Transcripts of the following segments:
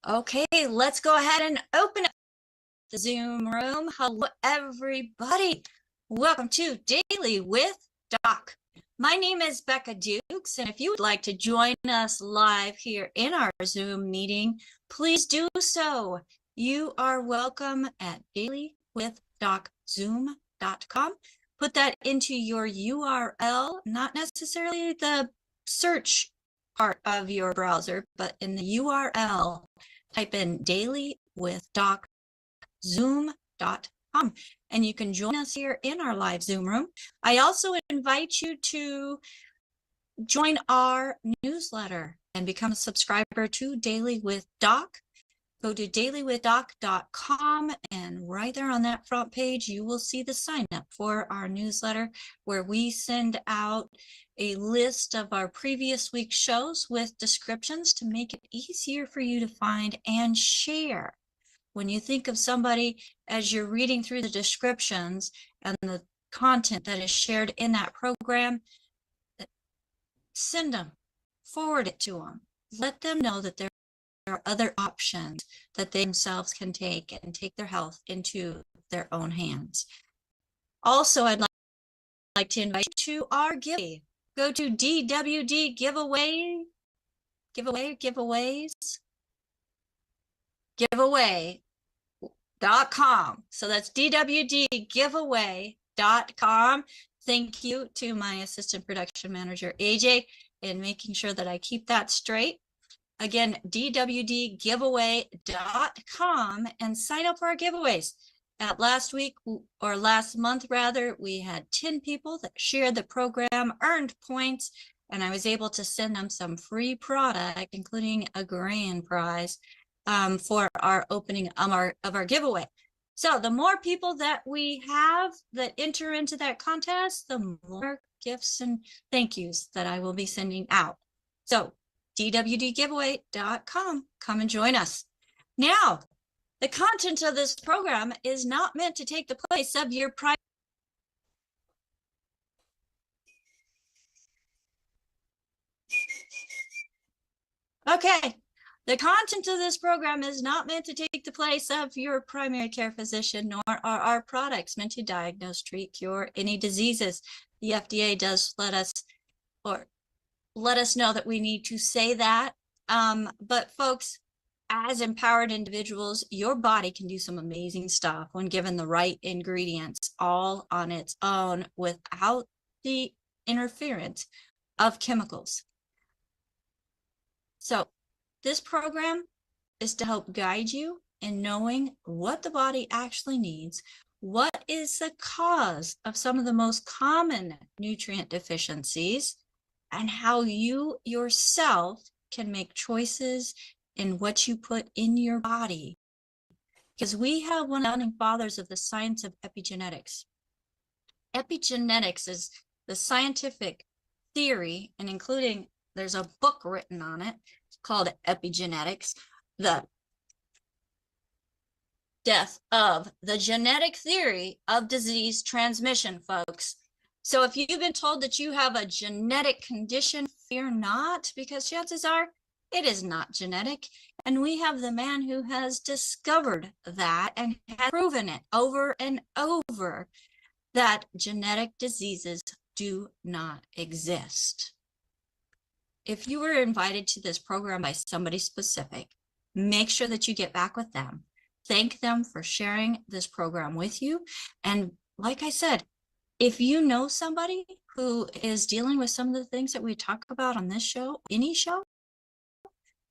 Okay, let's go ahead and open up the Zoom room. Hello, everybody. Welcome to Daily with Doc. My name is Becca Dukes, and if you would like to join us live here in our Zoom meeting, please do so. You are welcome at dailywithdoczoom.com. Put that into your URL, not necessarily the search part of your browser, but in the URL, type in dailywithdoczoom.com, and you can join us here in our live Zoom room. I also invite you to join our newsletter and become a subscriber to Daily with Doc. Go to dailywithdocc.com, and right there on that front page, you will see the sign up for our newsletter, where we send out a list of our previous week's shows with descriptions to make it easier for you to find and share. When you think of somebody as you're reading through the descriptions and the content that is shared in that program, send them, forward it to them, let them know that there are other options that they themselves can take and take their health into their own hands. Also, I'd like to invite you to our giveaway. Go to giveaway.com. So that's dwdgiveaway.com. Thank you to my assistant production manager, AJ, in making sure that I keep that straight. Again, dwdgiveaway.com, and sign up for our giveaways. Last month, we had 10 people that shared the program, earned points, and I was able to send them some free product, including a grand prize for our opening of our giveaway. So the more people that we have that enter into that contest, the more gifts and thank yous that I will be sending out. So dwdgiveaway.com. Come and join us. Now, the content of this program is not meant to take the place of your private. Okay, the content of this program is not meant to take the place of your primary care physician, nor are our products meant to diagnose, treat, cure any diseases. The FDA does let us know that we need to say that. But folks, as empowered individuals, your body can do some amazing stuff when given the right ingredients all on its own without the interference of chemicals. So this program is to help guide you in knowing what the body actually needs, what is the cause of some of the most common nutrient deficiencies, and how you yourself can make choices in what you put in your body. Because we have one of the founding fathers of the science of epigenetics. Epigenetics is the scientific theory, and including, there's a book written on it called Epigenetics, the death of the genetic theory of disease transmission, folks. So if you've been told that you have a genetic condition, fear not, because chances are it is not genetic. And we have the man who has discovered that and has proven it over and over that genetic diseases do not exist. If you were invited to this program by somebody specific, make sure that you get back with them. Thank them for sharing this program with you. And like I said, if you know somebody who is dealing with some of the things that we talk about on this show, any show,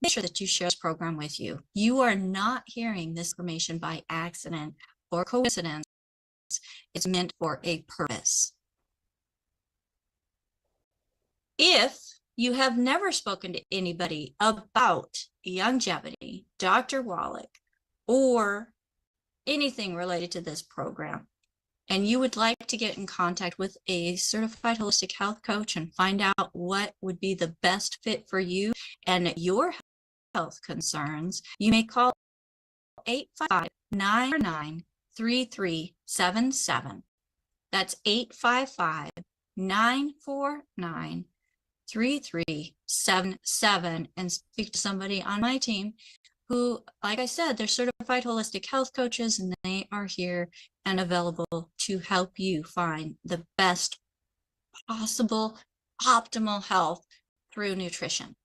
make sure that you share this program with you. You are not hearing this information by accident or coincidence. It's meant for a purpose. If you have never spoken to anybody about longevity, Dr. Wallach, or anything related to this program, and you would like to get in contact with a certified holistic health coach and find out what would be the best fit for you and your health concerns, you may call 855-949-3377. That's 855-949-3377, and speak to somebody on my team who, like I said, they're certified holistic health coaches, and they are here and available to help you find the best possible optimal health through nutrition.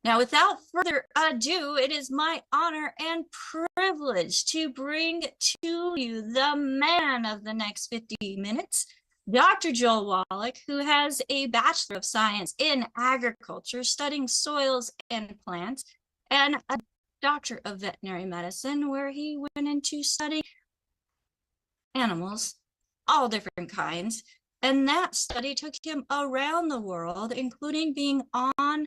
Now, without further ado, it is my honor and privilege to bring to you the man of the next 50 minutes, Dr. Joel Wallach, who has a Bachelor of Science in Agriculture, studying soils and plants, and a Doctor of Veterinary Medicine, where he went into studying animals, all different kinds. And that study took him around the world, including being on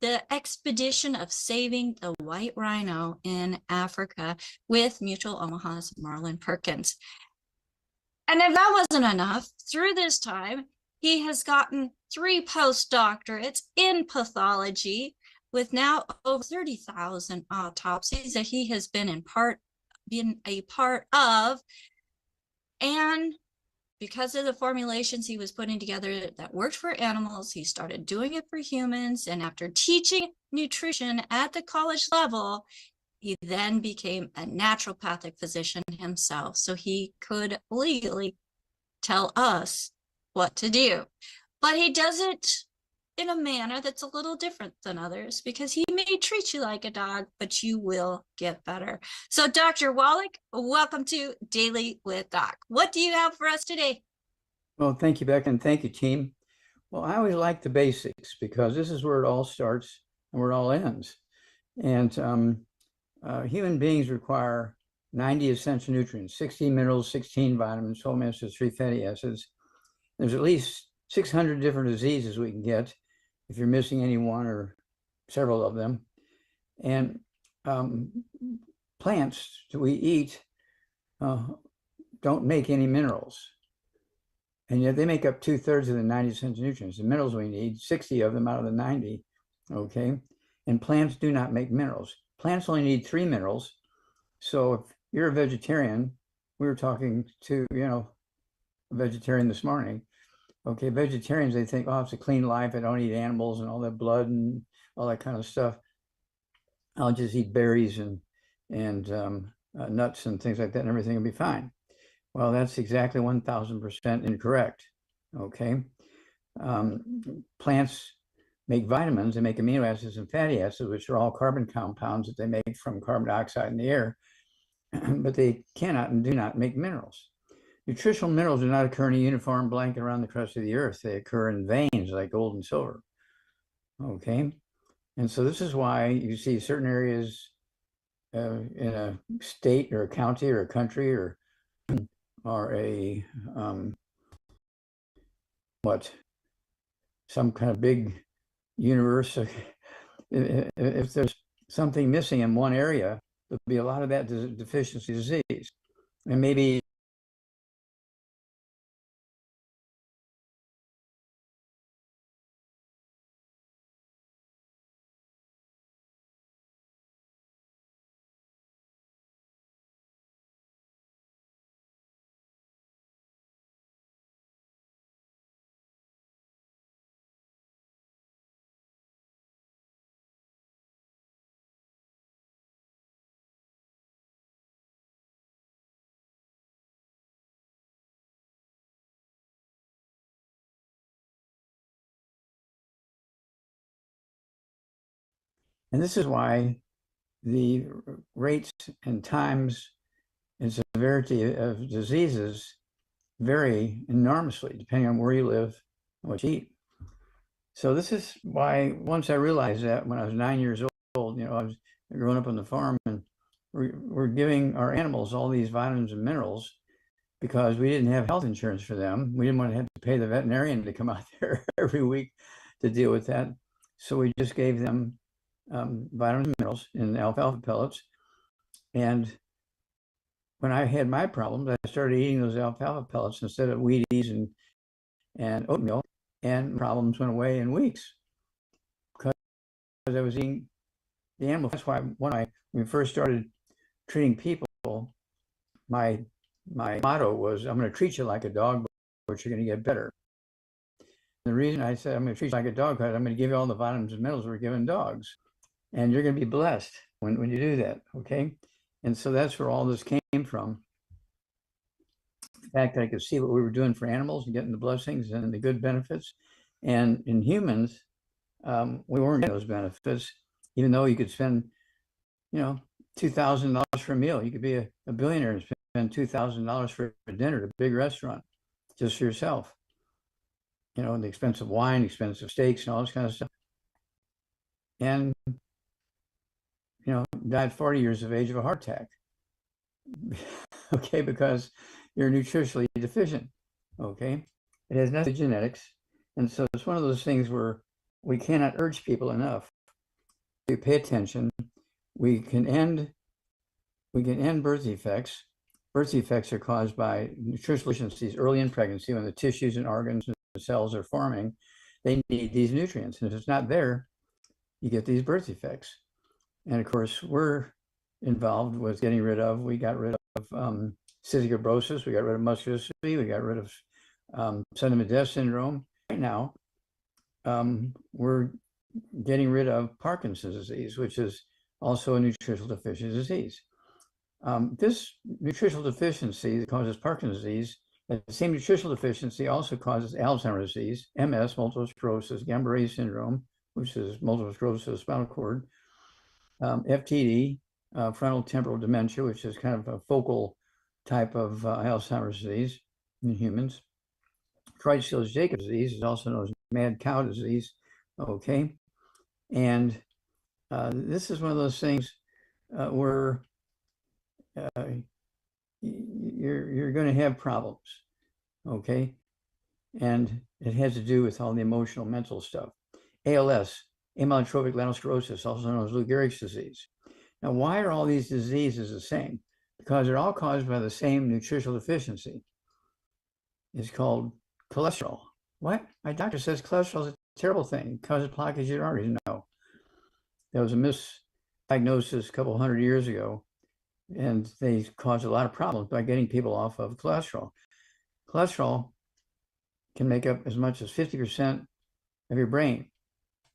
the expedition of saving the white rhino in Africa with Mutual Omaha's Marlon Perkins. And if that wasn't enough, through this time, he has gotten 3 postdoctorates in pathology, with now over 30,000 autopsies that he has been a part of. And because of the formulations he was putting together that worked for animals, he started doing it for humans. And after teaching nutrition at the college level, he then became a naturopathic physician himself, so he could legally tell us what to do. But he does it in a manner that's a little different than others, because he may treat you like a dog, but you will get better. So Dr. Wallach, welcome to Daily with Doc. What do you have for us today? Well, thank you, Becca, and thank you, team. Well, I always like the basics, because this is where it all starts and where it all ends. And human beings require 90 essential nutrients, 16 minerals, 16 vitamins, 12 amino acids, 3 fatty acids. There's at least 600 different diseases we can get if you're missing any one or several of them. And plants that we eat don't make any minerals. And yet they make up 2/3 of the 90 essential nutrients. The minerals we need, 60 of them out of the 90, okay? And plants do not make minerals. Plants only need 3 minerals. So if you're a vegetarian, we were talking to, a vegetarian this morning. Okay, vegetarians, they think, oh, it's a clean life. I don't eat animals and all that blood and all that kind of stuff. I'll just eat berries and nuts and things like that, and everything will be fine. Well, that's exactly 1000% incorrect. Okay, plants make vitamins, they make amino acids and fatty acids, which are all carbon compounds that they make from carbon dioxide in the air, but they cannot and do not make minerals. Nutritional minerals do not occur in a uniform blanket around the crust of the earth. They occur in veins like gold and silver. Okay, and so this is why you see certain areas in a state or a county or a country or a some kind of big universe. If there's something missing in one area, there'll be a lot of that deficiency disease. And maybe and this is why the rates and times and severity of diseases vary enormously depending on where you live and what you eat. So this is why once I realized that when I was 9 years old, I was growing up on the farm, and we're giving our animals all these vitamins and minerals because we didn't have health insurance for them. We didn't want to have to pay the veterinarian to come out there every week to deal with that. So we just gave them vitamins and minerals in alfalfa pellets. And when I had my problems, I started eating those alfalfa pellets instead of Wheaties and oatmeal, and problems went away in weeks because I was eating the animal. That's why when we first started treating people, my motto was, I'm going to treat you like a dog, but you're going to get better. And the reason I said I'm going to treat you like a dog, because I'm going to give you all the vitamins and minerals we're giving dogs. And you're going to be blessed when you do that, okay? And so that's where all this came from. The fact that I could see what we were doing for animals and getting the blessings and the good benefits. And in humans, we weren't getting those benefits, even though you could spend, $2,000 for a meal. You could be a billionaire and spend $2,000 for a dinner at a big restaurant just for yourself. The expensive wine, expensive steaks, and all this kind of stuff. And, died 40 years of age of a heart attack. Okay, because you're nutritionally deficient. Okay, it has nothing to do with genetics. And so it's one of those things where we cannot urge people enough to pay attention. We can end birth defects. Birth defects are caused by nutritional deficiencies early in pregnancy when the tissues and organs and the cells are forming. They need these nutrients. And if it's not there, you get these birth defects. And of course, we're involved with getting rid of, we got rid of cystic fibrosis, we got rid of muscular dystrophy, we got rid of sudden death syndrome. Right now, we're getting rid of Parkinson's disease, which is also a nutritional deficiency disease. This nutritional deficiency that causes Parkinson's disease, the same nutritional deficiency also causes Alzheimer's disease, MS, multiple sclerosis, Guillain-Barré syndrome, which is multiple sclerosis of the spinal cord, FTD, frontal temporal dementia, which is kind of a focal type of Alzheimer's disease in humans. Creutzfeldt-Jakob disease is also known as mad cow disease. Okay, and this is one of those things where you're going to have problems. Okay, and it has to do with all the emotional, mental stuff. ALS, amyotrophic lateral sclerosis, also known as Lou Gehrig's disease. Now, why are all these diseases the same? Because they're all caused by the same nutritional deficiency. It's called cholesterol. What? My doctor says cholesterol is a terrible thing. It causes blockage of your arteries. No. That was a misdiagnosis a couple hundred years ago, and they caused a lot of problems by getting people off of cholesterol. Cholesterol can make up as much as 50% of your brain.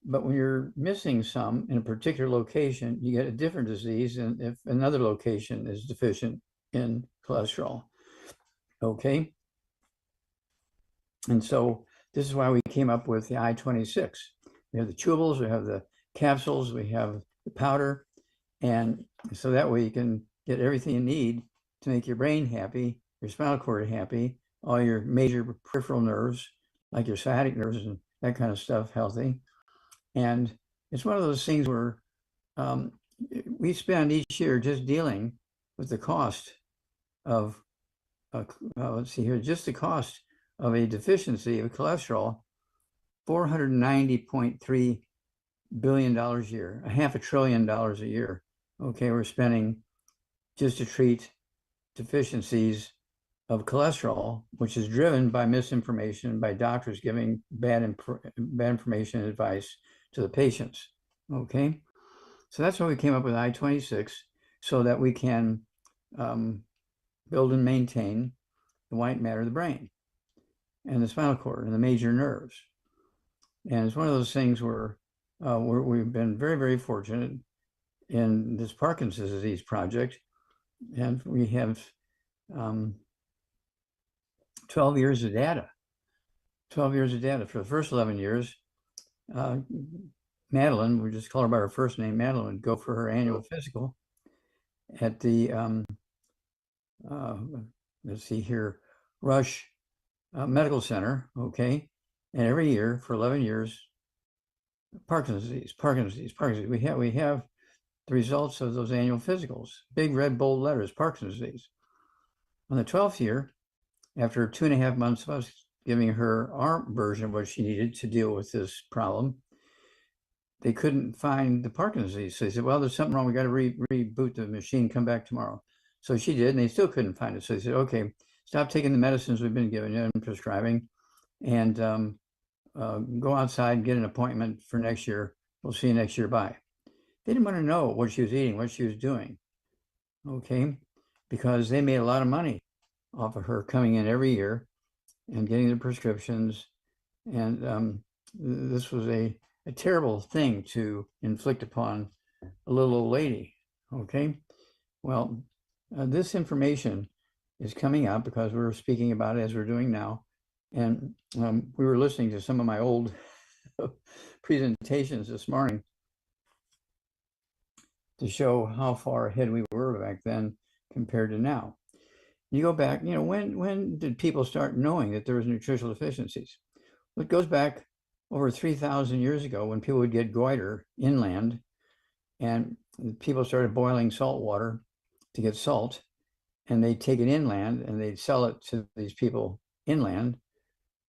But when you're missing some in a particular location, you get a different disease than if another location is deficient in cholesterol. Okay. And so this is why we came up with the I-26. We have the chewables, we have the capsules, we have the powder. And so that way you can get everything you need to make your brain happy, your spinal cord happy, all your major peripheral nerves, like your sciatic nerves and that kind of stuff, healthy. And it's one of those things where we spend each year just dealing with the cost of, let's see here, just the cost of a deficiency of cholesterol, $490.3 billion a year, $500 billion a year. Okay, we're spending just to treat deficiencies of cholesterol, which is driven by misinformation, by doctors giving bad information and advice to the patients. Okay, so that's why we came up with I-26, so that we can build and maintain the white matter of the brain and the spinal cord and the major nerves. And it's one of those things where we've been very, very fortunate in this Parkinson's disease project. And we have 12 years of data. 12 years of data. For the first 11 years, Madeline, we just call her by her first name, Madeline, would go for her annual physical at the, let's see here, Rush Medical Center, okay? And every year for 11 years, Parkinson's disease. We have the results of those annual physicals, big red bold letters, Parkinson's disease. On the 12th year, after 2.5 months of us giving her our version of what she needed to deal with this problem, they couldn't find the Parkinson's disease. So they said, well, there's something wrong. We got to reboot the machine, come back tomorrow. So she did, and they still couldn't find it. So they said, okay, stop taking the medicines we've been giving you and prescribing, and go outside and get an appointment for next year. We'll see you next year. Bye. They didn't want to know what she was eating, what she was doing, okay? Because they made a lot of money off of her coming in every year and getting the prescriptions. And this was a terrible thing to inflict upon a little old lady. Okay. Well, this information is coming out because we're speaking about it as we're doing now. And we were listening to some of my old presentations this morning to show how far ahead we were back then compared to now. You go back, you know, when did people start knowing that there was nutritional deficiencies? Well, it goes back over 3,000 years ago when people would get goiter inland, and people started boiling salt water to get salt, and they'd take it inland and they'd sell it to these people inland,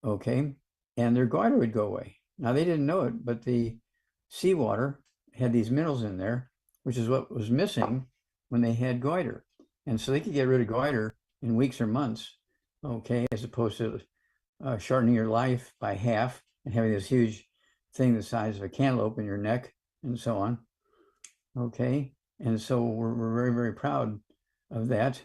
okay, and their goiter would go away. Now, they didn't know it, but the seawater had these minerals in there, which is what was missing when they had goiter. And so they could get rid of goiter in weeks or months, okay, as opposed to shortening your life by half and having this huge thing the size of a cantaloupe in your neck and so on, okay. And so we're very, very proud of that.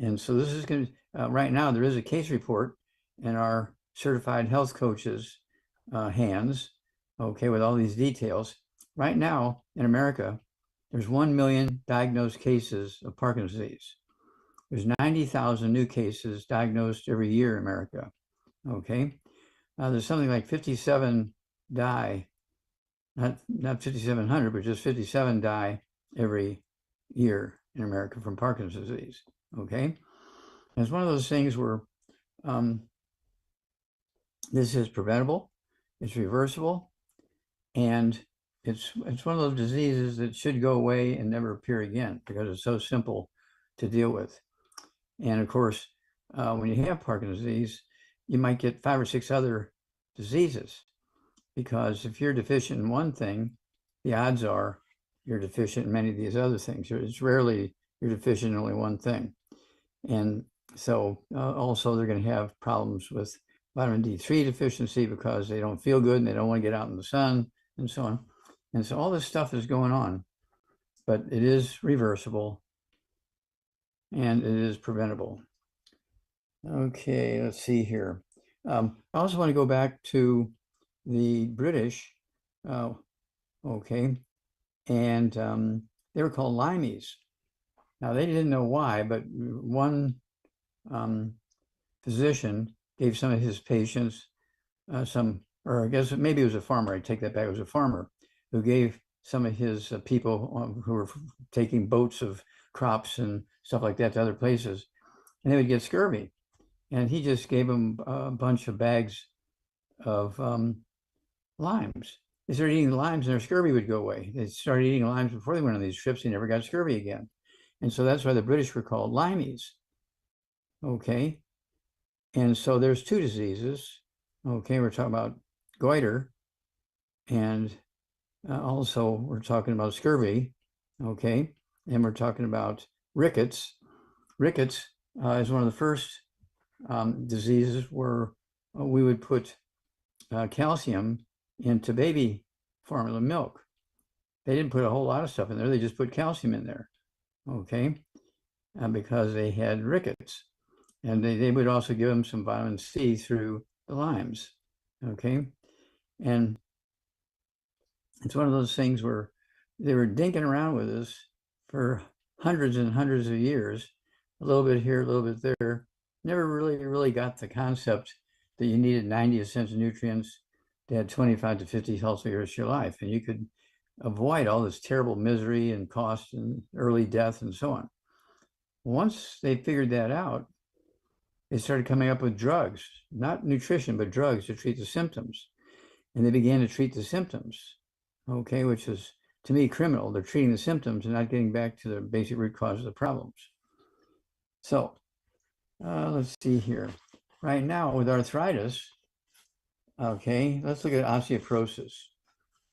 And so this is going to, right now, there is a case report in our certified health coaches' hands, okay, with all these details. Right now in America, there's 1 million diagnosed cases of Parkinson's disease. There's 90,000 new cases diagnosed every year in America, okay? There's something like 57 die, not 5,700, but just 57 die every year in America from Parkinson's disease, okay? And it's one of those things where this is preventable, it's reversible, and it's one of those diseases that should go away and never appear again because it's so simple to deal with. And of course, when you have Parkinson's disease, you might get 5 or 6 other diseases, because if you're deficient in one thing, the odds are you're deficient in many of these other things. It's rarely you're deficient in only one thing. And so also they're going to have problems with vitamin D3 deficiency because they don't feel good and they don't want to get out in the sun and so on. And so all this stuff is going on, but it is reversible and it is preventable. Okay, let's see here. I also want to go back to the British, okay, and they were called limeys. Now, they didn't know why, but one physician gave some of his patients or I guess maybe it was a farmer, I take that back, it was a farmer who gave some of his people who were taking boats of crops and stuff like that to other places, and they would get scurvy. And he just gave them a bunch of bags of limes. They started eating limes and their scurvy would go away. They started eating limes before they went on these trips. They never got scurvy again. And so that's why the British were called limeys. Okay. And so there's 2 diseases. Okay. We're talking about goiter, and also we're talking about scurvy. Okay. And we're talking about rickets. Rickets is one of the first diseases where we would put calcium into baby formula milk. They didn't put a whole lot of stuff in there. They just put calcium in there, okay, because they had rickets. And they would also give them some vitamin C through the limes, okay? And it's one of those things where they were dinking around with us for hundreds and hundreds of years, a little bit here, a little bit there. Never really got the concept that you needed 90 essential nutrients to add 25 to 50 healthy years to your life. And you could avoid all this terrible misery and cost and early death and so on. Once they figured that out, they started coming up with drugs, not nutrition, but drugs to treat the symptoms. And they began to treat the symptoms, okay, which is, to me, criminal. They're treating the symptoms and not getting back to the basic root cause of the problems. So let's see here. Right now with arthritis, okay, let's look at osteoporosis.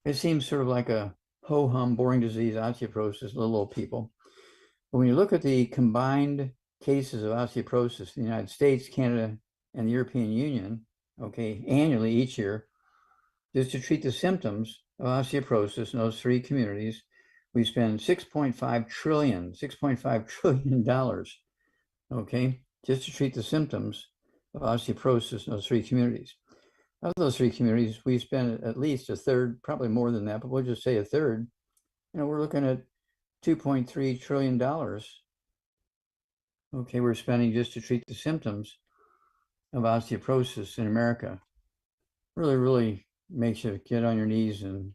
It seems sort of like a ho-hum, boring disease, osteoporosis, little old people. But when you look at the combined cases of osteoporosis in the United States, Canada, and the European Union, okay, annually each year, just to treat the symptoms of osteoporosis in those 3 communities, we spend $6.5 trillion, okay, just to treat the symptoms of osteoporosis in those 3 communities. Of those 3 communities, we spend at least a third, probably more than that, but we'll just say a third, we're looking at $2.3 trillion. Okay, we're spending just to treat the symptoms of osteoporosis in America. Really, really makes you get on your knees and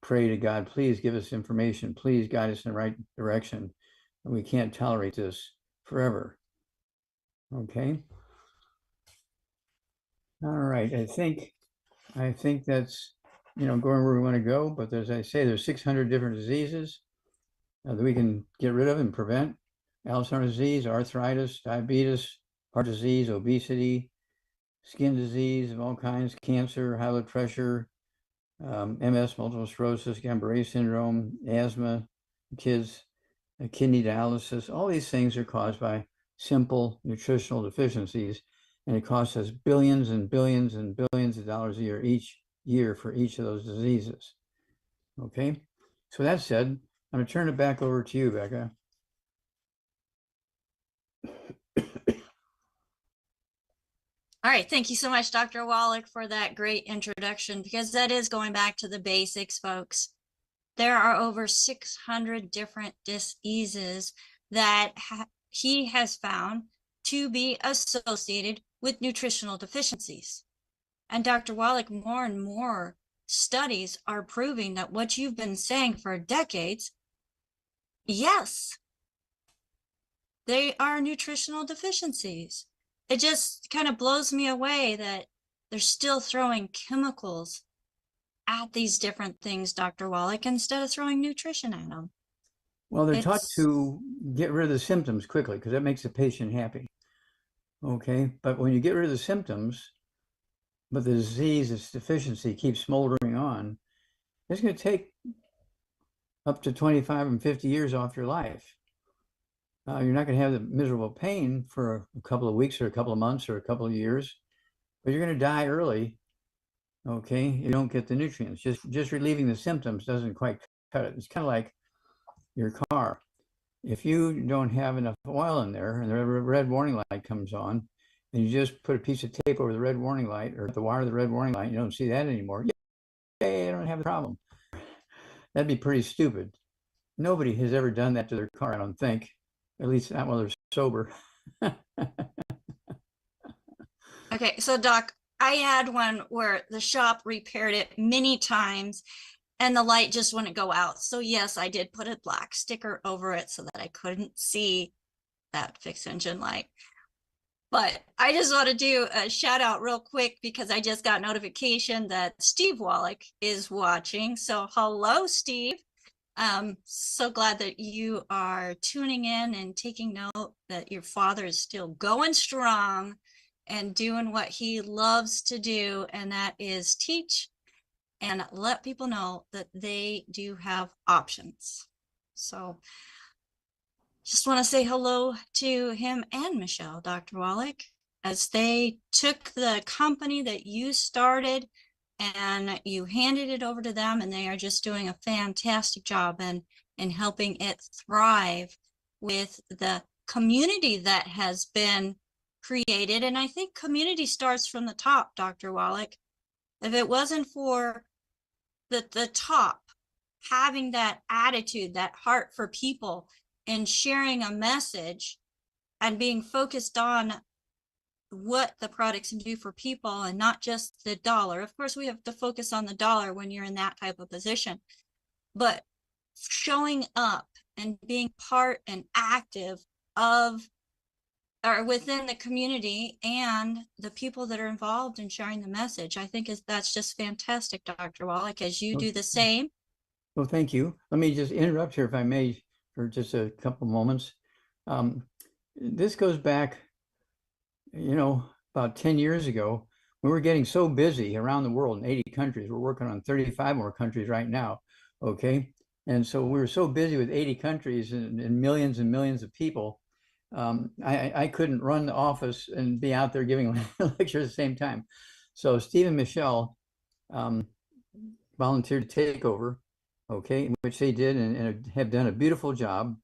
pray to God, please give us information, please guide us in the right direction. We can't tolerate this forever. Okay. All right. I think that's, going where we want to go. But as I say, there's 600 different diseases that we can get rid of and prevent. Alzheimer's disease, arthritis, diabetes, heart disease, obesity, skin disease of all kinds, cancer, high blood pressure, MS, multiple sclerosis, Guillain-Barré syndrome, asthma, kids, kidney dialysis. All these things are caused by simple nutritional deficiencies, and it costs us billions and billions and billions of dollars a year each year for each of those diseases. Okay, so that said, I'm going to turn it back over to you, Becca. All right, thank you so much, Dr. Wallach, for that great introduction, because that is going back to the basics, folks. There are over 600 different diseases that he has found to be associated with nutritional deficiencies. And Dr. Wallach, more and more studies are proving that what you've been saying for decades, yes, they are nutritional deficiencies. It just kind of blows me away that they're still throwing chemicals at these different things, Dr. Wallach, instead of throwing nutrition at them. Well, they're taught to get rid of the symptoms quickly because that makes the patient happy. Okay, but when you get rid of the symptoms, but the disease, its deficiency keeps smoldering on, it's going to take up to 25 and 50 years off your life. You're not going to have the miserable pain for a couple of weeks or a couple of months or a couple of years, but you're going to die early. Okay, you don't get the nutrients. Just relieving the symptoms doesn't quite cut it. It's kind of like your car. If you don't have enough oil in there and the red warning light comes on, and you just put a piece of tape over the red warning light or the wire of the red warning light, you don't see that anymore. Yay, I don't have a problem. That'd be pretty stupid. Nobody has ever done that to their car, I don't think. At least not while they're sober. Okay, so Doc, I had one where the shop repaired it many times and the light just wouldn't go out. So yes, I did put a black sticker over it so that I couldn't see that fixed engine light. But I just want to do a shout out real quick because I just got notification that Steve Wallach is watching. So hello, Steve. So glad that you are tuning in and taking note that your father is still going strong and doing what he loves to do, and that is teach and let people know that they do have options. So just want to say hello to him and Michelle, Dr. Wallach, as they took the company that you started and you handed it over to them, and they are just doing a fantastic job in helping it thrive with the community that has been created. And I think community starts from the top, Dr. Wallach. If it wasn't for the top having that attitude, that heart for people, and sharing a message and being focused on what the products can do for people and not just the dollar. Of course, we have to focus on the dollar when you're in that type of position, but showing up and being part and active of or within the community and the people that are involved in sharing the message, I think that's just fantastic, Dr. Wallach, as you do the same. Well, thank you. Let me just interrupt here, if I may, for just a couple moments. This goes back, about 10 years ago. We were getting so busy around the world in 80 countries. We're working on 35 more countries right now. Okay. And so we were so busy with 80 countries and millions of people. I couldn't run the office and be out there giving lectures at the same time. So Steve and Michelle volunteered to take over, okay, which they did and have done a beautiful job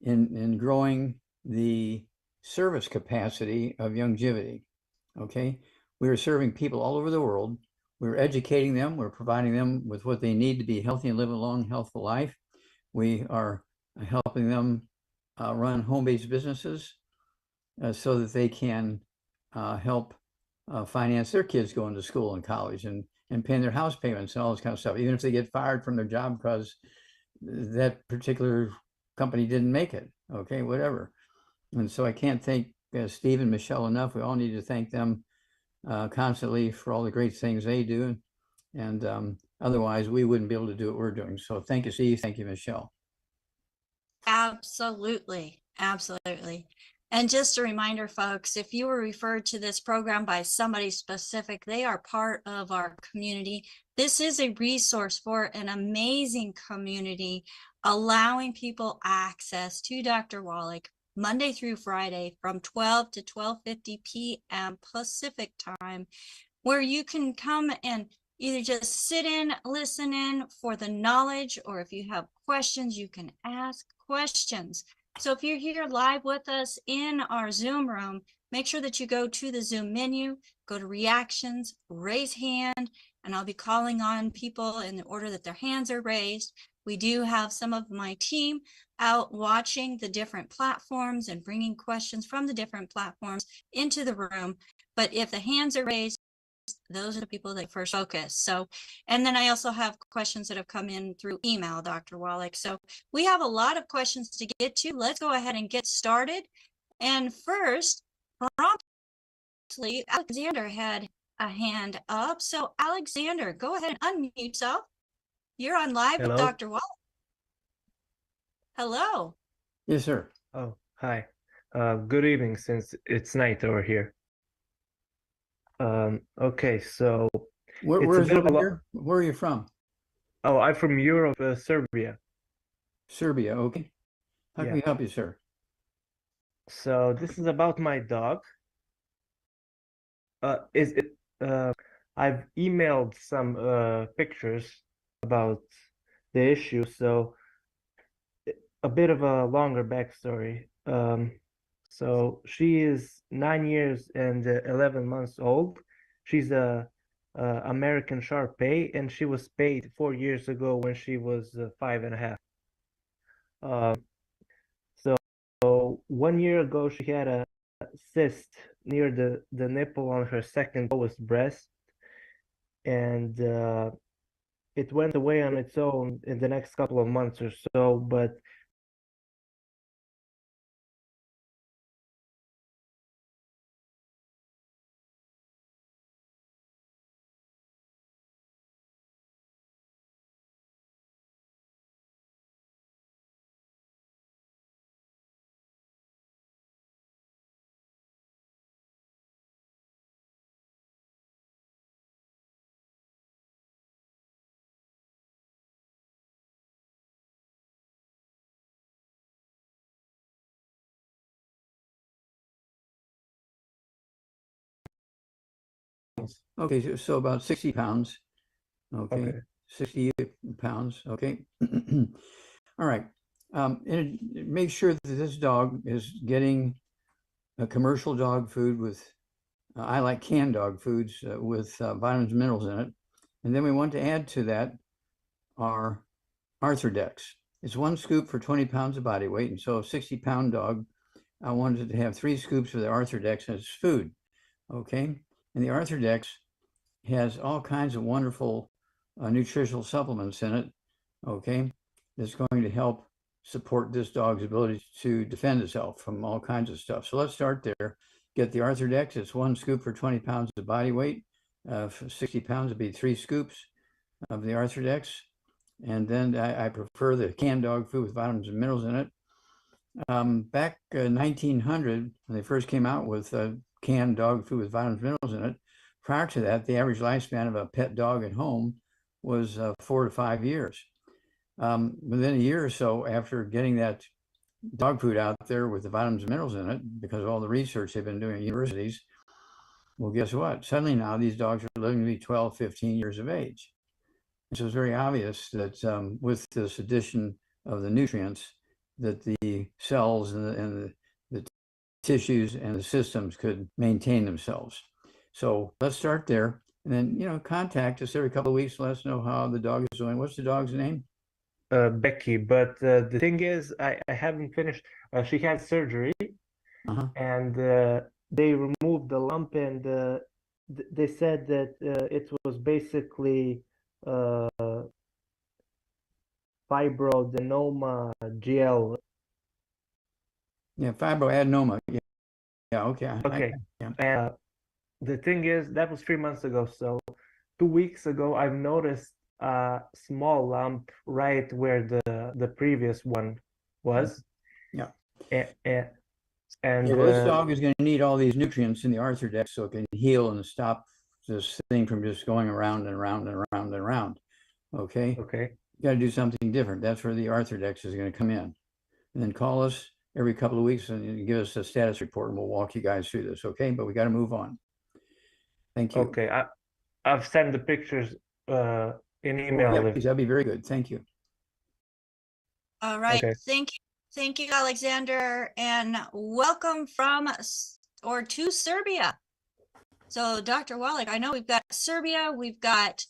in growing the service capacity of Youngevity. Okay, we were serving people all over the world. We were educating them. We were providing them with what they need to be healthy and live a long, healthful life. we are helping them run home-based businesses so that they can help finance their kids going to school and college and paying their house payments and all this kind of stuff, even if they get fired from their job because that particular company didn't make it, okay, whatever. And so I can't thank Steve and Michelle enough. We all need to thank them constantly for all the great things they do. And otherwise, we wouldn't be able to do what we're doing. So thank you, Steve. Thank you, Michelle. Absolutely. Absolutely. And just a reminder, folks, if you were referred to this program by somebody specific, they are part of our community. This is a resource for an amazing community, allowing people access to Dr. Wallach Monday through Friday from 12 to 12:50 p.m. Pacific time, where you can come and either just sit in, listen in for the knowledge, or if you have questions, you can ask questions. So if you're here live with us in our Zoom room, make sure that you go to the Zoom menu, go to reactions, raise hand, and I'll be calling on people in the order that their hands are raised. We do have some of my team out watching the different platforms and bringing questions from the different platforms into the room. But if the hands are raised, those are the people that first focus. So, and then I also have questions that have come in through email, Dr. Wallach. So we have a lot of questions to get to. Let's go ahead and get started. And first, promptly, Alexander had a hand up. So Alexander, go ahead and unmute yourself. You're on live with Dr. Wallach. Hello. Yes, sir. Oh, hi. Good evening, since it's night over here. Okay, so Where are you from? Oh, I'm from Europe, Serbia. Serbia, okay. How can we help you, sir? So this is about my dog. I've emailed some pictures about the issue, so a bit of a longer backstory. So she is 9 years and 11 months old. She's a American Shar Pei, and she was spayed 4 years ago when she was 5.5. So 1 year ago, she had a cyst near the nipple on her second lowest breast, and it went away on its own in the next couple of months or so, but Okay, so about 60 pounds. Okay. 60 pounds. Okay. All right. And make sure that this dog is getting a commercial dog food with, I like canned dog foods with vitamins and minerals in it. And then we want to add to that our Arthritis. It's 1 scoop for 20 pounds of body weight. And so a 60-pound dog, I wanted to have 3 scoops of the Arthritis as food. Okay. And the Arthritis has all kinds of wonderful nutritional supplements in it, okay, that's going to help support this dog's ability to defend itself from all kinds of stuff. So let's start there. Get the Arthritis. It's 1 scoop for 20 pounds of body weight. For 60 pounds would be 3 scoops of the Arthritis. And then I prefer the canned dog food with vitamins and minerals in it. Back in 1900, when they first came out with canned dog food with vitamins and minerals in it, prior to that, the average lifespan of a pet dog at home was 4 to 5 years. Within a year or so after getting that dog food out there with the vitamins and minerals in it, because of all the research they've been doing at universities, well, guess what? Suddenly now these dogs are living to be 12, 15 years of age. And so it's very obvious that with this addition of the nutrients, that the cells and the tissues and the systems could maintain themselves. So let's start there. And then, contact us every couple of weeks. Let us know how the dog is doing. What's the dog's name? Becky, but the thing is, I haven't finished. She had surgery, Uh-huh. and they removed the lump, and they said that it was basically uh, fibroadenoma GL. Yeah, fibroadenoma. Yeah, yeah, okay. Okay, Yeah. and the thing is, that was 3 months ago. So 2 weeks ago, I've noticed a small lump right where the previous one was. Yeah. And, Yeah, well, this dog is going to need all these nutrients in the Arthritis so it can heal and stop this thing from just going around and around and around and around. Okay. okay. You got to do something different. That's where the Arthritis is going to come in. And then call us every couple of weeks and give us a status report, and we'll walk you guys through this. Okay. But we got to move on. Thank you. Okay. I've sent the pictures in Oh, email. yeah, please. That'd be very good. Thank you. All right. Okay. Thank you, Alexander, and welcome from or to Serbia. So, Dr. Wallach, I know we've got Serbia, we've got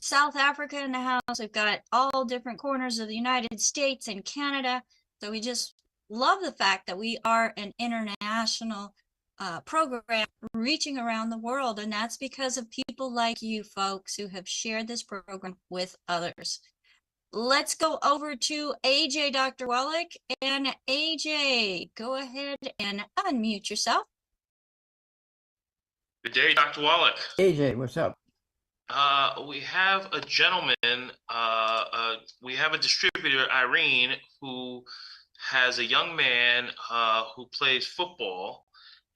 South Africa in the house, we've got all different corners of the United States and Canada. So we just love the fact that we are an international program reaching around the world, and that's because of people like you folks who have shared this program with others. Let's go over to AJ, Dr. Wallach, and AJ, go ahead and unmute yourself. Good day, Dr. Wallach. AJ, what's up? We have a gentleman, we have a distributor, Irene, who has a young man who plays football,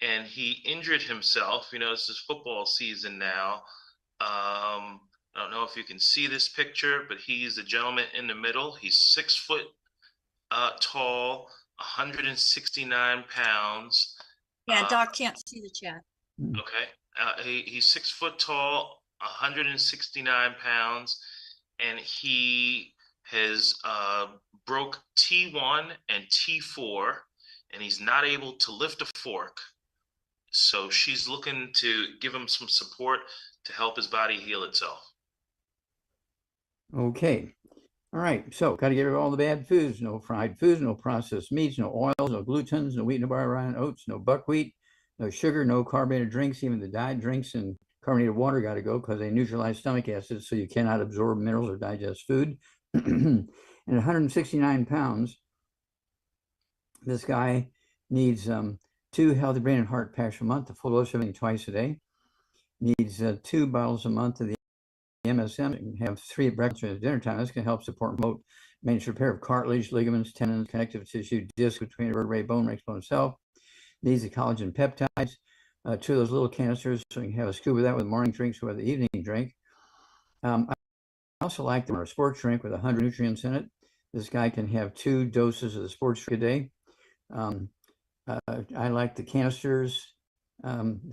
and he injured himself. You know, this is football season now. I don't know if you can see this picture, but he's the gentleman in the middle. He's 6 foot tall, 169 pounds. Yeah, Doc can't see the chat. Okay. He's 6 foot tall, 169 pounds, and he has broke T1 and T4, and he's not able to lift a fork. So she's looking to give him some support to help his body heal itself. Okay. All right. So got to get rid of all the bad foods. No fried foods, no processed meats, no oils, no glutens, no wheat, no bar, rye, oats, no buckwheat, no sugar, no carbonated drinks. Even the diet drinks and carbonated water got to go because they neutralize stomach acid, so you cannot absorb minerals or digest food. And 169 pounds, this guy needs 2 healthy brain and heart packs a month, a full dose of everything twice a day. Needs 2 bottles a month of the MSM, and have 3 at breakfast and dinner time. This can help support and promote maintenance repair of cartilage, ligaments, tendons, connective tissue, disc between vertebrae, bone, makes bone itself. Needs the collagen peptides, 2 of those little canisters, so you can have a scoop of that with morning drinks or the evening drink. I also like them, a sports drink with 100 nutrients in it. This guy can have 2 doses of the sports drink a day. I like the canisters, and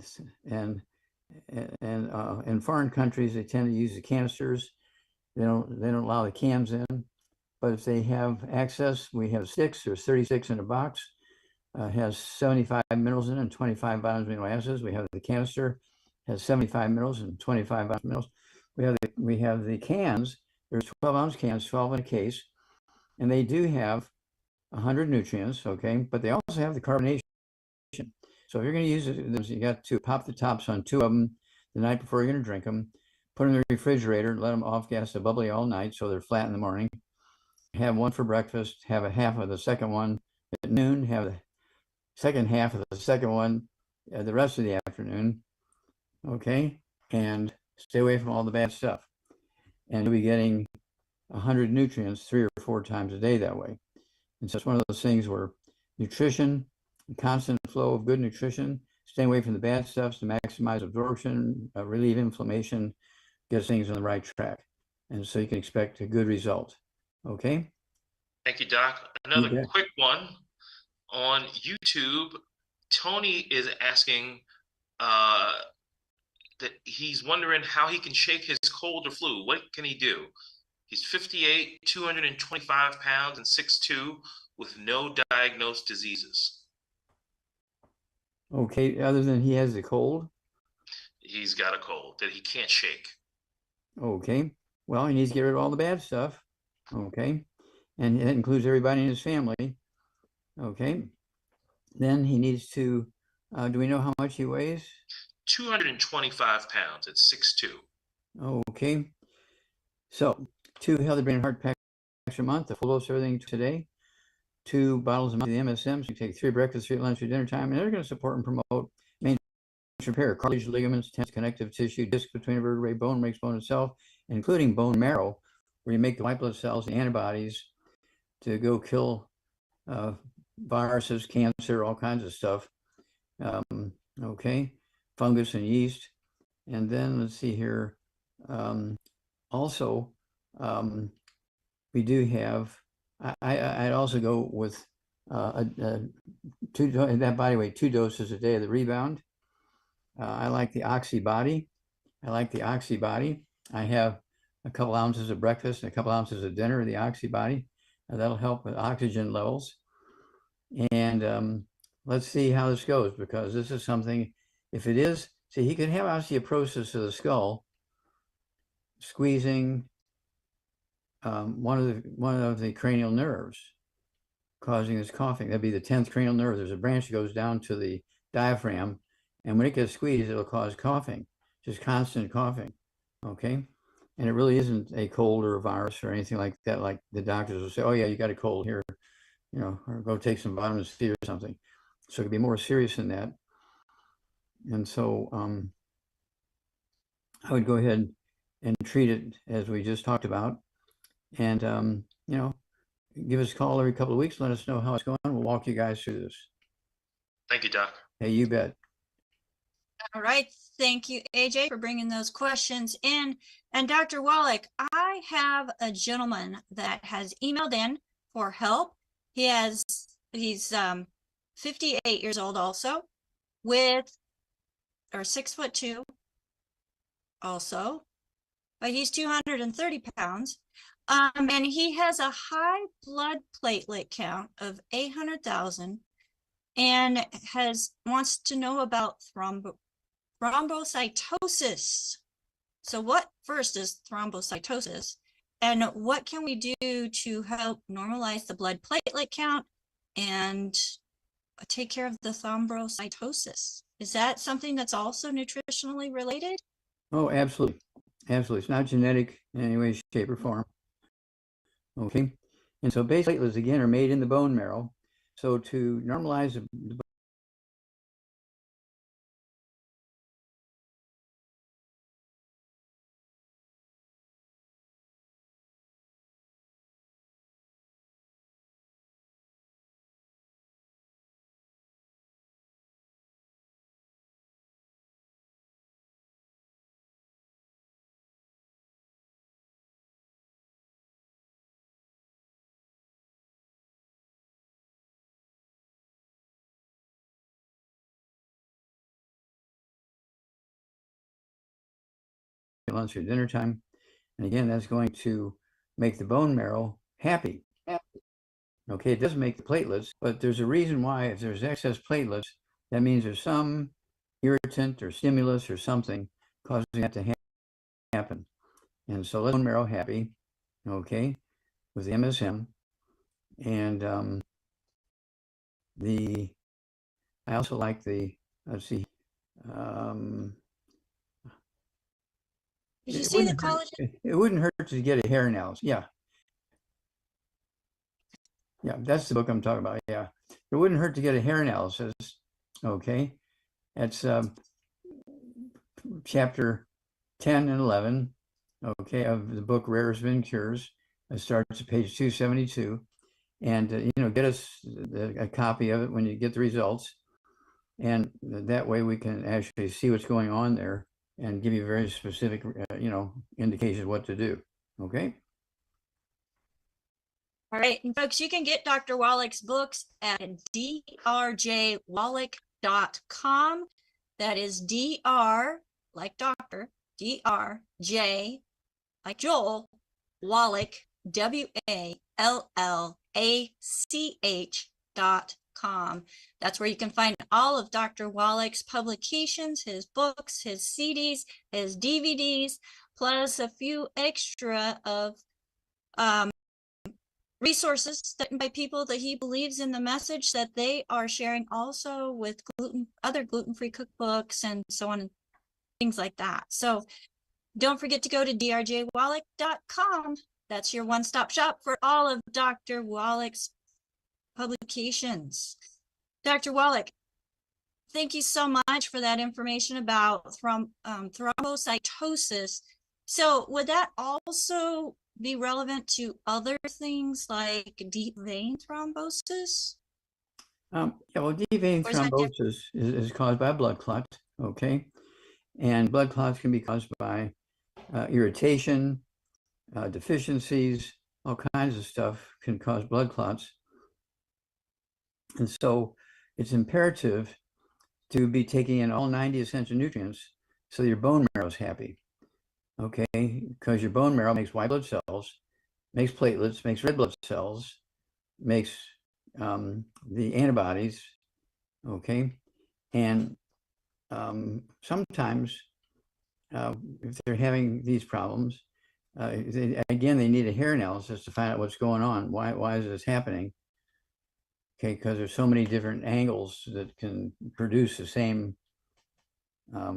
in foreign countries, they tend to use the canisters. They don't allow the cans in, but if they have access, we have 6. There's 36 in a box. Has 75 minerals in it and 25 vitamins and amino acids. We have the canister, has 75 minerals and 25 vitamins and minerals. We have the cans. There's 12-ounce cans, 12 in a case, and they do have 100 nutrients. Okay, but they also have the carbonation. So if you're going to use it, you got to pop the tops on 2 of them the night before you're going to drink them. Put them in the refrigerator, let them off gas to bubbly all night so they're flat in the morning. Have 1 for breakfast, have a half of the second one at noon, have the second half of the second one the rest of the afternoon. Okay, and stay away from all the bad stuff. And you'll be getting 100 nutrients 3 or 4 times a day that way. And so it's one of those things where nutrition, constant flow of good nutrition, stay away from the bad stuff to maximize absorption, relieve inflammation, get things on the right track. And so you can expect a good result. Okay? Thank you, Doc. Another quick one on YouTube. Tony is asking that he's wondering how he can shake his cold or flu. What can he do? He's 58, 225 pounds, and 6'2", with no diagnosed diseases. Okay, other than he has a cold? He's got a cold that he can't shake. Okay, well, he needs to get rid of all the bad stuff. Okay. And that includes everybody in his family. Okay. Then he needs to, do we know how much he weighs? 225 pounds. It's 6'2". Okay. So 2 healthy brain and heart packs a month, a full dose of everything today, 2 bottles a month of the MSM. So you take 3 breakfast, 3 lunch, 3 dinner time, and they're going to support and promote maintenance repair, cartilage, ligaments, tendons, connective tissue, disc between vertebrae, bone makes bone itself, including bone marrow, where you make the white blood cells and antibodies to go kill viruses, cancer, all kinds of stuff. Okay, fungus and yeast. And then let's see here. Also, we do have, I'd also go with that body weight, 2 doses a day of the rebound. I like the Oxy Body. I have a couple ounces of breakfast and a couple ounces of dinner of the Oxy Body. That'll help with oxygen levels. And let's see how this goes, because this is something, if it is, see, he could have osteoporosis of the skull, squeezing one of the cranial nerves, causing this coughing. That'd be the 10th cranial nerve. There's a branch that goes down to the diaphragm, and when it gets squeezed, it'll cause coughing, just constant coughing. Okay. And it really isn't a cold or a virus or anything like that. Like the doctors will say, oh yeah, you got a cold here, you know, or go take some vitamin C or something. So it could be more serious than that. And so I would go ahead and treat it as we just talked about. And, you know, give us a call every couple of weeks. Let us know how it's going. We'll walk you guys through this. Thank you, Doc. Hey, you bet. All right. Thank you, AJ, for bringing those questions in. And Dr. Wallach, I have a gentleman that has emailed in for help. He's 58 years old also, or 6'2" also, but he's 230 pounds. And he has a high blood platelet count of 800,000 and wants to know about thrombocytosis. So what first is thrombocytosis, and what can we do to help normalize the blood platelet count and take care of the thrombocytosis? Is that something that's also nutritionally related? Oh, absolutely. Absolutely. It's not genetic in any way, shape, or form. Okay. And so base platelets, again, are made in the bone marrow. So to normalize the lunch or dinner time. And again, that's going to make the bone marrow happy. Okay, it doesn't make the platelets, but there's a reason why. If there's excess platelets, that means there's some irritant or stimulus or something causing that to happen. And so let bone marrow happy, okay, with the MSM. And I also like let's see, Did you see the collagen? It wouldn't hurt to get a hair analysis. Yeah. Yeah, that's the book I'm talking about. Yeah. It wouldn't hurt to get a hair analysis. Okay. That's chapter 10 and 11, okay, of the book Rare Spin Cures. It starts at page 272. And, you know, get us a copy of it when you get the results. And that way we can actually see what's going on there and give you very specific, you know, indications of what to do. Okay. All right. And folks, you can get Dr. Wallach's books at drjwallach.com. That is DR, like doctor, DRJ, like Joel, Wallach, WALLACH.com. That's where you can find all of Dr. Wallach's publications, his books, his CDs, his DVDs, plus a few extra of resources that by people that he believes in the message that they are sharing, also with other gluten-free cookbooks and so on, things like that. So don't forget to go to drjwallach.com. That's your one-stop shop for all of Dr. Wallach's publications. Dr. Wallach, thank you so much for that information about thrombocytosis. So would that also be relevant to other things like deep vein thrombosis? Yeah, well, deep vein thrombosis is caused by a blood clot, okay? And blood clots can be caused by irritation, deficiencies, all kinds of stuff can cause blood clots. And so it's imperative to be taking in all 90 essential nutrients so your bone marrow is happy, okay? Because your bone marrow makes white blood cells, makes platelets, makes red blood cells, makes the antibodies, okay? And sometimes if they're having these problems, again, they need a hair analysis to find out what's going on. Why is this happening? Okay, because there's so many different angles that can produce the same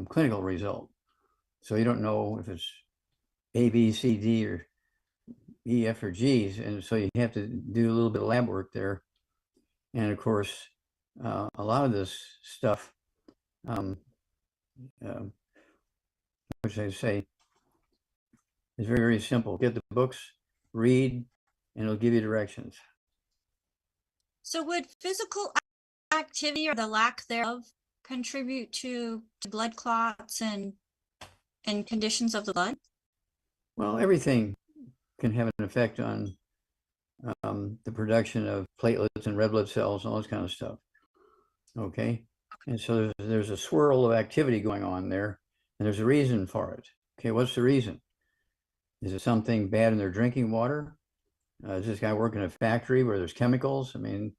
clinical result. So you don't know if it's A, B, C, D, or E, F, or G's. And so you have to do a little bit of lab work there. And of course, a lot of this stuff, which I say, is very, very simple. Get the books, read, and it'll give you directions. So would physical activity or the lack thereof contribute to blood clots and conditions of the blood? Well, everything can have an effect on the production of platelets and red blood cells and all this kind of stuff. Okay. And so there's a swirl of activity going on there, and there's a reason for it. Okay. What's the reason? Is it something bad in their drinking water? Is this guy working in a factory where there's chemicals? I mean,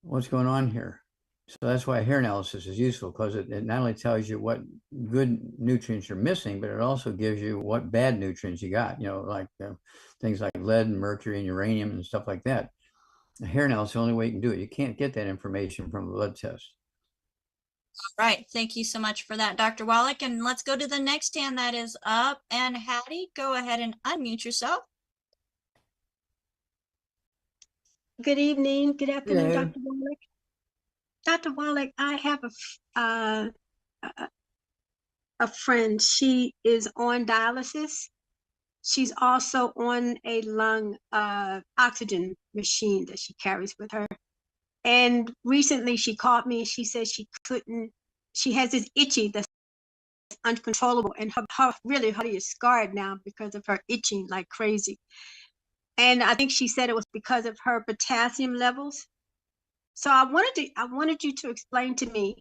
what's going on here? So that's why hair analysis is useful, because it not only tells you what good nutrients you're missing, but it also gives you what bad nutrients you got, you know, like things like lead and mercury and uranium and stuff like that. A hair analysis is the only way you can do it. You can't get that information from a blood test. Right. Thank you so much for that, Dr. Wallach. And let's go to the next hand that is up. And Hattie, go ahead and unmute yourself. Good evening. Good afternoon, Yeah. Dr. Wallach. Dr. Wallach, I have a friend. She is on dialysis. She's also on a lung oxygen machine that she carries with her. And recently she called me and she said she has this itchy that's uncontrollable, and her body is scarred now because of her itching like crazy. And I think she said it was because of her potassium levels. So I wanted you to explain to me,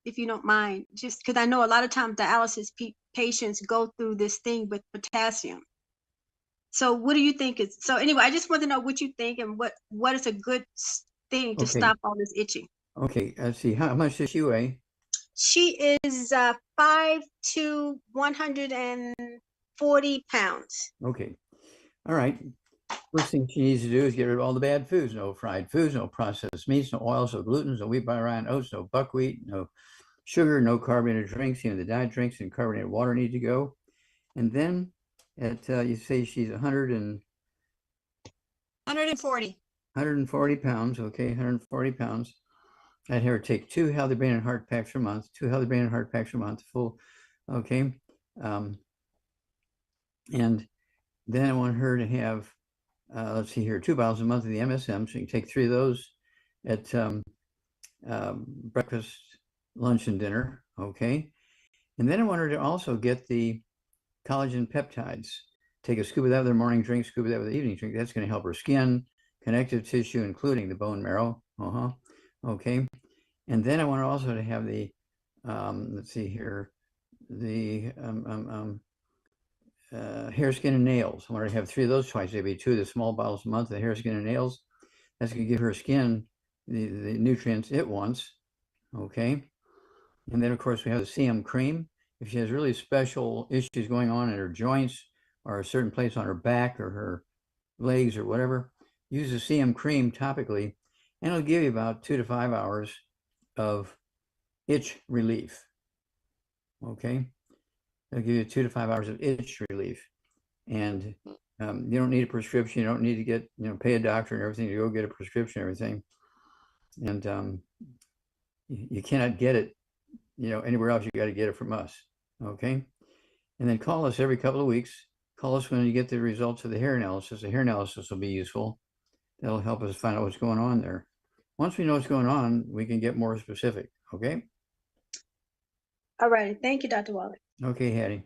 if you don't mind, just because I know a lot of times dialysis patients go through this thing with potassium. So what do you think is, so anyway, I just want to know what you think and what is a good thing to stop all this itching. Okay, let's see. How much does she weigh? She is 5'2", 140 pounds. Okay. All right. First thing she needs to do is get rid of all the bad foods. No fried foods, no processed meats, no oils, no gluten, no wheat, rye, oats, no buckwheat, no sugar, no carbonated drinks. Even the diet drinks and carbonated water need to go. And then you say she's 140. 140 pounds. Okay, 140 pounds. I'd have her take 2 healthy brain and heart packs per month, 2 healthy brain and heart packs per month, full. Okay. And then I want her to have, let's see here, 2 bottles a month of the MSM. So you can take 3 of those at breakfast, lunch, and dinner. Okay. And then I want her to also get the collagen peptides. Take a scoop of that with her morning drink, scoop of that with the evening drink. That's going to help her skin, connective tissue, including the bone marrow. Okay. And then I want her also to have the, let's see here, the hair, skin, and nails. I want her to have 3 of those twice, maybe 2 of the small bottles a month of hair, skin, and nails. That's going to give her skin the nutrients it wants. Okay. And then, of course, we have the CM cream. If she has really special issues going on in her joints or a certain place on her back or her legs or whatever, use the CM cream topically, and it'll give you about 2 to 5 hours of itch relief. Okay, it'll give you 2 to 5 hours of itch relief, and you don't need a prescription. You don't need to get, pay a doctor and everything to go get a prescription and everything. And you cannot get it, anywhere else. You got to get it from us. Okay, and then call us every couple of weeks. Call us when you get the results of the hair analysis. The hair analysis will be useful. That'll help us find out what's going on there. Once we know what's going on, we can get more specific. Okay. All right. Thank you, Dr. Wallach. Okay, Hattie.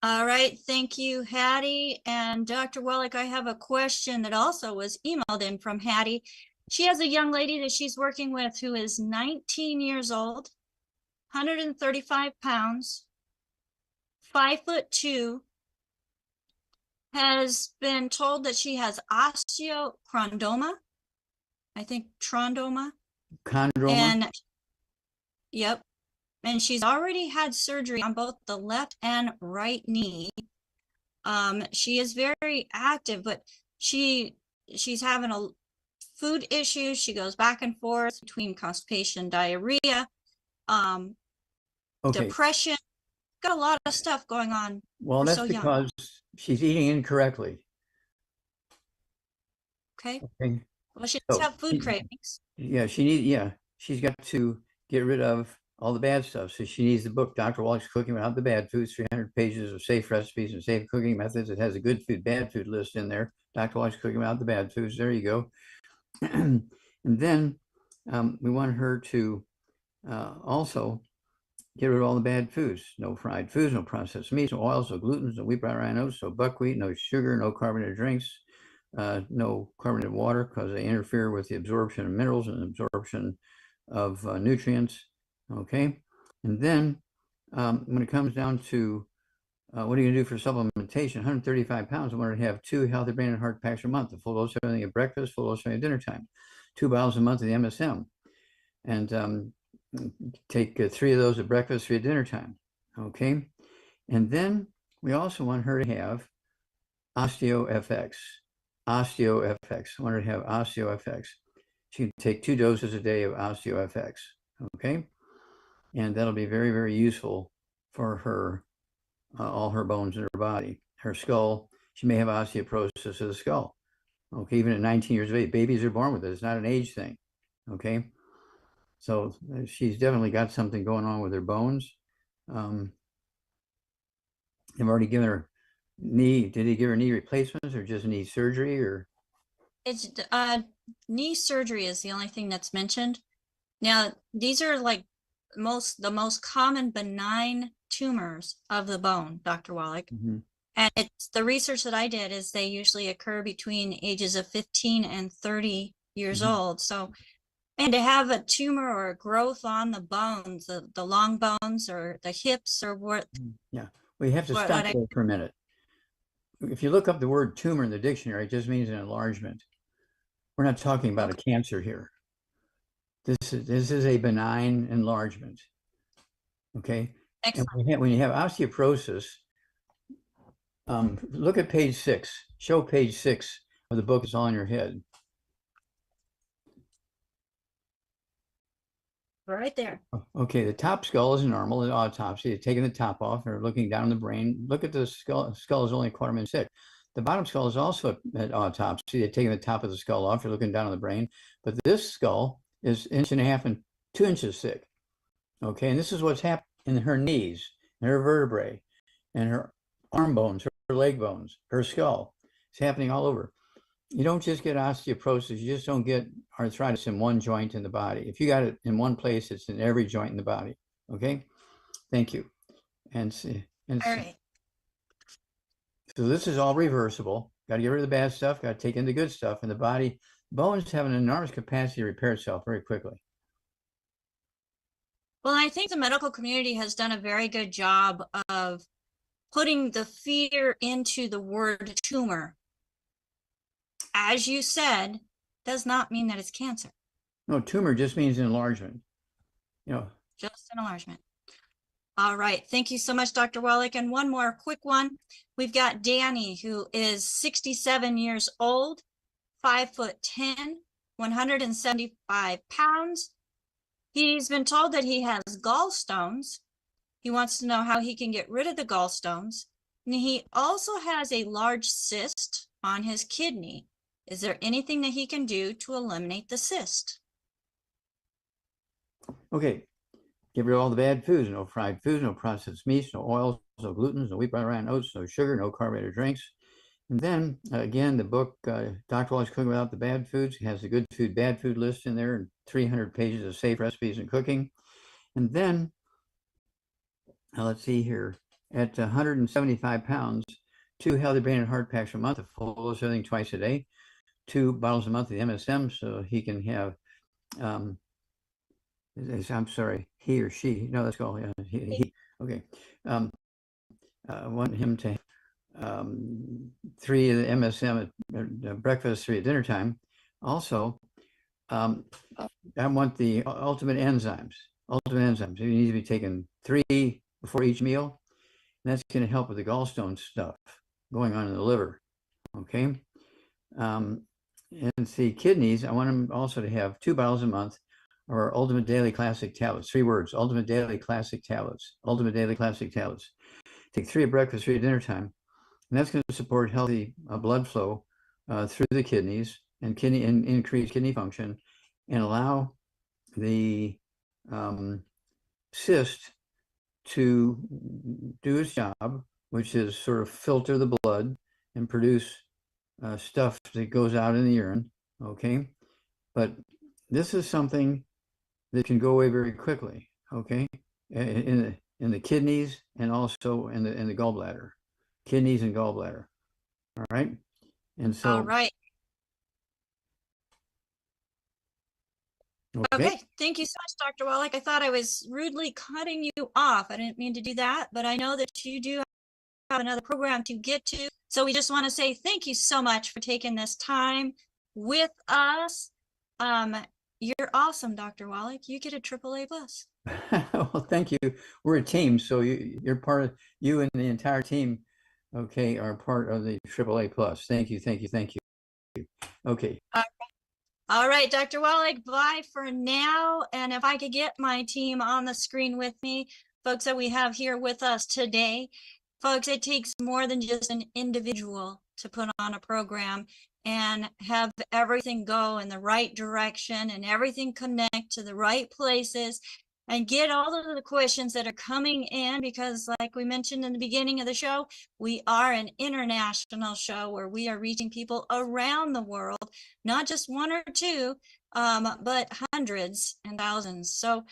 All right, thank you, Hattie. And Dr. Wallach, I have a question that also was emailed in from Hattie. She has a young lady that she's working with who is 19 years old, 135 pounds, 5'2", has been told that she has osteochondroma, I think trondoma. Chondroma? And yep. And she's already had surgery on both the left and right knee. She is very active, but she's having a food issues. She goes back and forth between constipation, diarrhea, depression. Got a lot of stuff going on. Well, that's because she's eating incorrectly. Okay. Okay. Well, she does have food cravings. Yeah, she's got to get rid of all the bad stuff. So she needs the book, Dr. Wallach's Cooking Without the Bad Foods, 300 pages of safe recipes and safe cooking methods. It has a good food, bad food list in there. Dr. Wallach's Cooking Without the Bad Foods. There you go. And then we want her to also get rid of all the bad foods. No fried foods, no processed meats, no oils, no glutens, no wheat, brown, oats, no buckwheat, no sugar, no carbonated drinks, no carbonated water because they interfere with the absorption of minerals and absorption of nutrients. Okay. And then when it comes down to what are you going to do for supplementation? 135 pounds. I want her to have 2 healthy brain and heart packs a month, a full dose of everything at breakfast, full dose of everything at dinner time, 2 bottles a month of the MSM. And take 3 of those at breakfast, 3 at dinner time. Okay. And then we also want her to have OsteoFX. OsteoFX. I want her to have OsteoFX. She can take 2 doses a day of OsteoFX. Okay. And that'll be very, very useful for her, all her bones in her body. Her skull, she may have osteoporosis of the skull. Okay. Even at 19 years of age, babies are born with it. It's not an age thing. Okay. So she's definitely got something going on with her bones. I've already given her knee. Did he give her knee replacements or just knee surgery? Or it's knee surgery is the only thing that's mentioned. Now, these are like the most common benign tumors of the bone, Dr. Wallach. Mm-hmm. And it's the research that I did is they usually occur between ages of 15 and 30 years Mm-hmm. old. So, and to have a tumor or a growth on the bones, the long bones or the hips or what. Yeah, we have to stop there for a minute. If you look up the word tumor in the dictionary, it just means an enlargement. We're not talking about a cancer here. This is a benign enlargement. Okay. Excellent. And when you have osteoporosis, look at page 6. Show page 6 of the book. It's all in your head. Right there. Okay, the top skull is normal in autopsy. They're taking the top off or looking down the brain. Look at the skull. Skull is only a quarter inch thick. The bottom skull is also at autopsy. They're taking the top of the skull off. You're looking down on the brain. But this skull is 1.5 inches and 2 inches thick. Okay, and this is what's happening in her knees, in her vertebrae, and her arm bones, her leg bones, her skull. It's happening all over. You don't just get osteoporosis. You just don't get arthritis in one joint in the body. If you got it in one place, it's in every joint in the body. Okay, thank you. And all right. So this is all reversible. Got to get rid of the bad stuff. Got to take in the good stuff. And the body, bones have an enormous capacity to repair itself very quickly. Well, I think the medical community has done a very good job of putting the fear into the word tumor. As you said, does not mean that it's cancer. No, tumor just means enlargement. Just an enlargement. All right. Thank you so much, Dr. Wallach. And one more quick one. We've got Danny, who is 67 years old, 5'10", 175 pounds. He's been told that he has gallstones. He wants to know how he can get rid of the gallstones. And he also has a large cyst on his kidney. Is there anything that he can do to eliminate the cyst? Okay, get rid of all the bad foods, no fried foods, no processed meats, no oils, no gluten, no wheat, rye, and oats, no sugar, no carbonated drinks. And then again, the book, Dr. Wallach's Cooking Without the Bad Foods, has the good food, bad food list in there, and 300 pages of safe recipes and cooking. And then, let's see here, at 175 pounds, 2 healthy brain and heart packs a month, a full dose of everything twice a day, 2 bottles a month of the MSM, so he can have, I'm sorry, he or she, no, let's go, yeah, he okay. I want him to 3 of the MSM at breakfast, 3 at dinner time. Also, I want the ultimate enzymes. You need to be taking 3 before each meal. And that's going to help with the gallstone stuff going on in the liver. Okay. And see, kidneys, I want them also to have 2 bottles a month of our Ultimate Daily Classic tablets. 3 words, Ultimate Daily Classic tablets. Ultimate Daily Classic tablets. Take 3 at breakfast, 3 at dinner time. And that's going to support healthy blood flow through the kidneys and increase kidney function and allow the cyst to do its job, which is sort of filter the blood and produce stuff that goes out in the urine. Okay. But this is something that can go away very quickly. Okay. In the kidneys and also in the gallbladder. Kidneys and gallbladder. All right. And so. All right. Okay. Thank you so much, Dr. Wallach. I thought I was rudely cutting you off. I didn't mean to do that, but I know that you do have another program to get to. So we just want to say thank you so much for taking this time with us. You're awesome, Dr. Wallach. You get a AAA plus. Well, thank you. We're a team, so you're part of, you and the entire team, okay, are part of the AAA plus. Thank you. Okay. All right, Dr. Wallach, bye for now. And if I could get my team on the screen with me, folks that we have here with us today. Folks, it takes more than just an individual to put on a program and have everything go in the right direction and everything connect to the right places and get all of the questions that are coming in, because like we mentioned in the beginning of the show, we are an international show where we are reaching people around the world, not just 1 or 2, but hundreds and thousands. So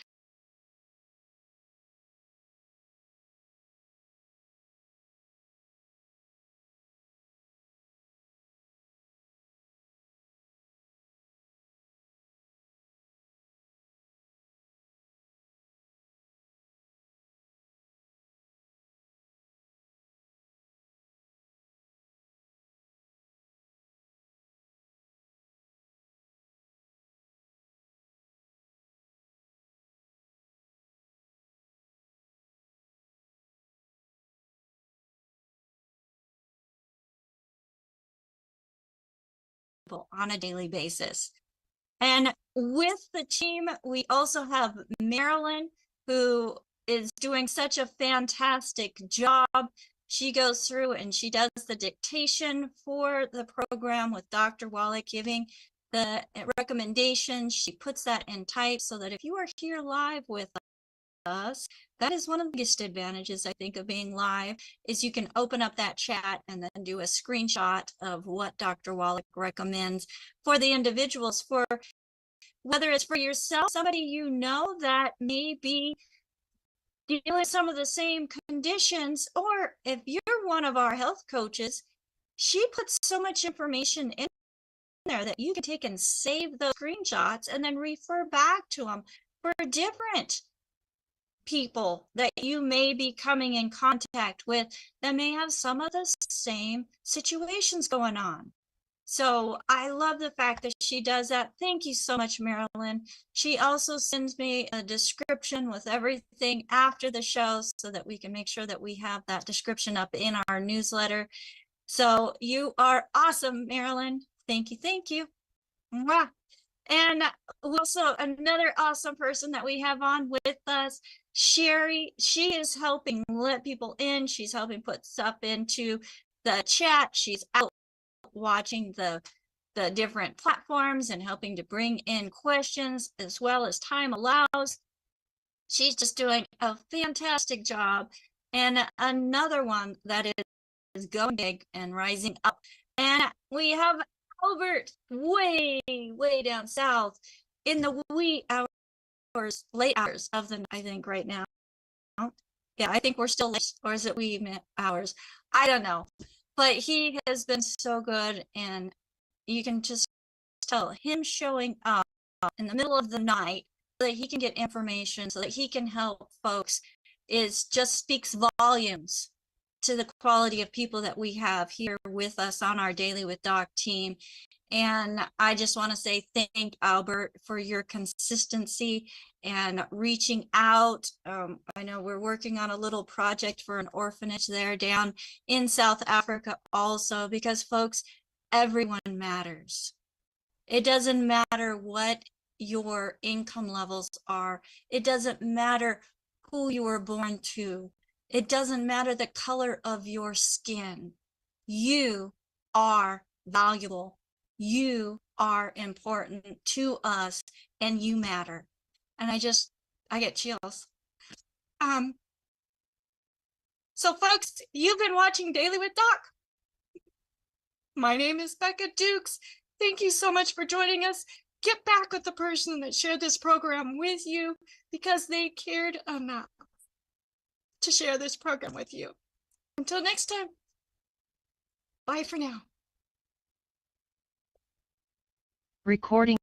on a daily basis. And with the team, we also have Marilyn, who is doing such a fantastic job. She goes through and she does the dictation for the program with Dr. Wallach, giving the recommendations. She puts that in type so that if you are here live with us, that is one of the biggest advantages, I think, of being live, is you can open up that chat and then do a screenshot of what Dr. Wallach recommends for the individuals, for whether it's for yourself, somebody you know that may be dealing with some of the same conditions, or if you're one of our health coaches, she puts so much information in there that you can take and save those screenshots and then refer back to them for different people that you may be coming in contact with that may have some of the same situations going on. So I love the fact that she does that. Thank you so much, Marilyn. She also sends me a description with everything after the show so that we can make sure that we have that description up in our newsletter. So you are awesome, Marilyn. Thank you. Thank you. Mwah. And also another awesome person that we have on with us, Sherry. She is helping let people in. She's helping put stuff into the chat. She's out watching the different platforms and helping to bring in questions as well as time allows. She's just doing a fantastic job. And another one that is going big and rising up. And we have Albert way down south in the wee hours, late hours of the night, I think right now. Yeah, I think we're still late, or is it wee hours? I don't know. But he has been so good, and you can just tell him showing up in the middle of the night so that he can get information, so that he can help folks, is just speaks volumes to the quality of people that we have here with us on our Daily with Doc team. And I just want to say thank Albert for your consistency and reaching out. I know we're working on a little project for an orphanage there down in South Africa also, because folks, everyone matters. It doesn't matter what your income levels are. It doesn't matter who you were born to. It doesn't matter the color of your skin. You are valuable. You are important to us, and you matter. And I get chills. So folks, you've been watching Daily with Doc. My name is Becca Dukes. Thank you so much for joining us. Get back with the person that shared this program with you, because they cared enough to share this program with you. Until next time, bye for now. Recording